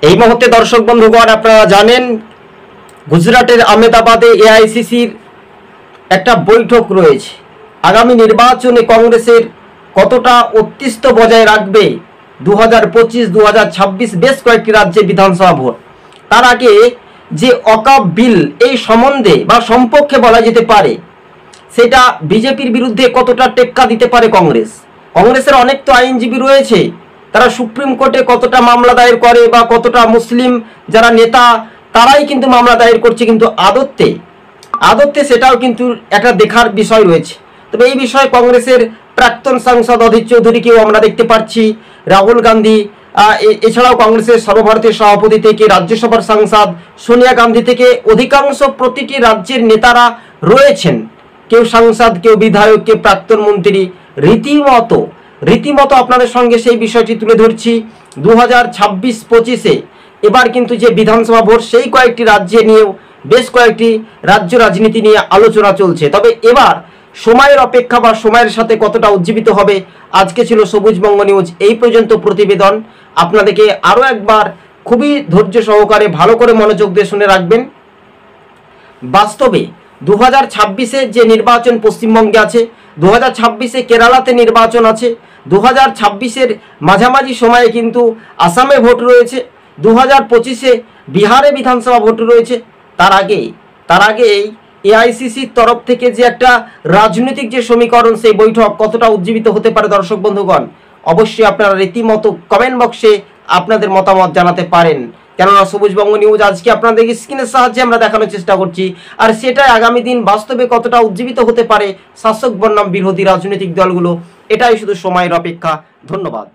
এই মুহূর্তে দর্শক বন্ধুগণ আপনারা জানেন গুজরাটের আহমেদাবাদে এআইসিসির একটা বৈঠক রয়েছে। আগামী নির্বাচনে কংগ্রেসের কতটা অস্তিত্ব বজায় রাখবে 2025, 2026 বেশ কয়েকটি রাজ্যে বিধানসভা ভোট। তার আগে যে ওয়াকফ বিল এই সম্বন্ধে বা সম্পর্কে বলা যেতে পারে সেটা বিজেপির বিরুদ্ধে কতটা টেক্কা দিতে পারে কংগ্রেসের অনেক তো আইনজীবী রয়েছে, তারা সুপ্রিম কোর্টে কতটা মামলা দায়ের করে বা কতটা মুসলিম যারা নেতা তারাই কিন্তু মামলা দায়ের করছে, কিন্তু আদতে সেটাও কিন্তু একটা দেখার বিষয় রয়েছে। তবে এই বিষয়ে কংগ্রেসের প্রাক্তন সাংসদ অধীর চৌধুরীকেও আমরা দেখতে পাচ্ছি, রাহুল গান্ধী, এছাড়াও কংগ্রেসের সর্বভারতীয় সভাপতি থেকে রাজ্যসভার সাংসদ সোনিয়া গান্ধী থেকে অধিকাংশ প্রতিটি রাজ্যের নেতারা রয়েছেন, কেউ সাংসদ, কেউ বিধায়ক, কেউ প্রাক্তন মন্ত্রী। রীতিমতো আপনাদের সঙ্গে সেই বিষয়টি তুলে ধরছি। 2026-25-এ এবার কিন্তু যে বিধানসভা ভোট সেই কয়েকটি রাজ্যে নিয়েও বেশ কয়েকটি রাজ্য রাজনীতি নিয়ে আলোচনা চলছে। তবে এবার সময়ের অপেক্ষা বা সময়ের সাথে কতটা উজ্জীবিত হবে। আজকে ছিল সবুজবঙ্গ নিউজ এই পর্যন্ত প্রতিবেদন। আপনাদেরকে আরও একবার খুবই ধৈর্য সহকারে ভালো করে মনোযোগ দিয়ে শুনে রাখবেন। বাস্তবে 2026-এ যে নির্বাচন পশ্চিমবঙ্গে আছে, 2026-এ কেরালাতে নির্বাচন আছে, 2026-এর মাঝামাঝি সময়ে কিন্তু আসামে ভোট রয়েছে, 2025-এ বিহারে বিধানসভা ভোট রয়েছে। তার আগেই এআইসিসির তরফ থেকে যে একটা রাজনৈতিক যে সমীকরণ, সেই বৈঠক কতটা উজ্জীবিত হতে পারে দর্শক বন্ধুগণ, অবশ্যই আপনারা রীতিমতো কমেন্ট বক্সে আপনাদের মতামত জানাতে পারেন। কেননা সবুজবঙ্গ নিউজ আজকে আপনাদের স্ক্রিনের সাহায্যে আমরা দেখানোর চেষ্টা করছি, আর সেটাই আগামী দিন বাস্তবে কতটা উজ্জীবিত হতে পারে শাসক বনাম বিরোধী রাজনৈতিক দলগুলো, এটাই শুধু সময়ের অপেক্ষা। ধন্যবাদ।